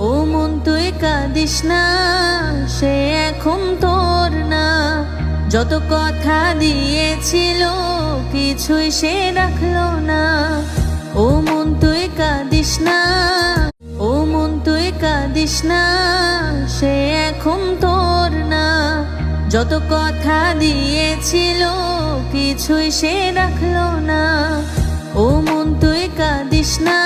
ও মন তুই কাঁদিস না, সে এখন তোর না। যত কথা দিয়েছিল কিছুই সে রাখলো না। ও মন তুই কাঁদিস না, ও মন তুই কাঁদিস না, সে এখন তোর না। যত কথা দিয়েছিল কিছুই সে রাখলো না। ও মন তুই কাঁদিস না।